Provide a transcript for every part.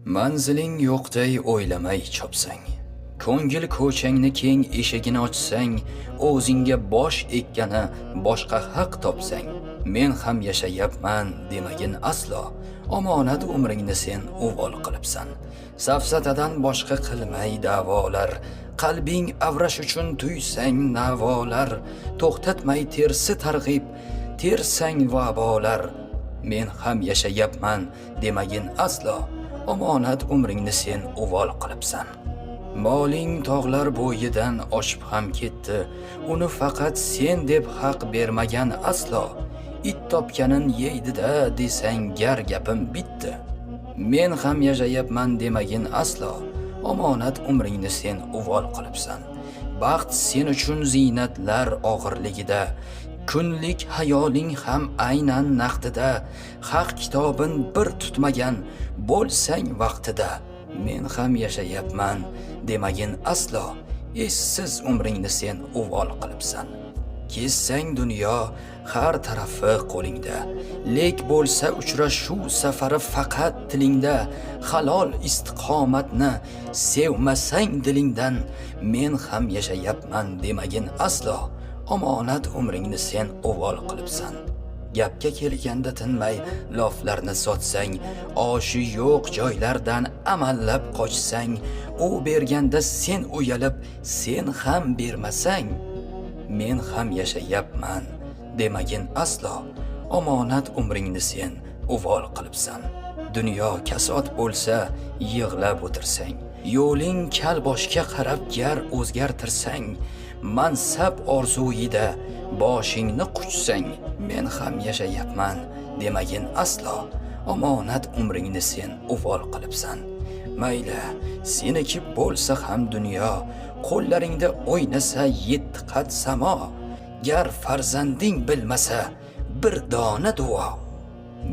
Manziling yo'qday o'ylamay chopsang, ko'ngil ko'changni keng eshigini ochsang, o'zingga bosh ekkani boshqa haq topsang, men ham yashayapman demagin aslo, omonat umringni sen uvol qilibsan. Safsatadan boshqa qilmay da'volar, qalbing avrash uchun tuysang navolar, to'xtatmay tersi targ'ib, tersang vabolar. Men ham yashayapman demagin aslo, omonat umringni sen uvol qilibsan. Moling tog'lar bo'yidan oshib ham ketdi, uni faqat sen deb haq bermagan aslo. It topganin yeydi-da desang gar gapim bitdi. Men ham yashayapman demagin aslo, omonat umringni sen uvol qilibsan. Baxt sen uchun ziynatlar og'irligida, kunlik hayoling ham aynan naqdida, haq kitobin bir tutmagan bo'lsang vaqtida. Men ham yashayapman demagin aslo, essiz umringni sen uvol qilibsan. Kessang dunyo har tarafi qo'lingda, lek bo'lsa uchrashuv safari faqat tilingda. Halol istiqomatni sevmasang dilingdan, men ham yashayapman demagin aslo, omonat umringni sen uvol qilibsan. Gapga kelganda tinmay loflarni sotsang, oshi yo'q joylardan amallab qochsang, u berganda sen uyalib, sen ham bermasang, men ham yashayapman demagin aslo, omonat umringni sen uvol qilibsan. Dunyo kasod bo'lsa yig'lab o'tirsang, yo'ling kal boshga qarab gar o'zgartirsang, mansab orzuida boshingni quchsang, men ham yashayapman demagin aslo, omonat umringni sen uvol qilibsan. Mayli, seniki bo'lsa ham dunyo, qo'llaringda o'ynasa 7 qat samo, gar farzanding bilmasa bir dona duo,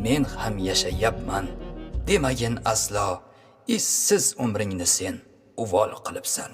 men ham yashayapman demagin aslo, essiz umringni sen uvol qilibsan.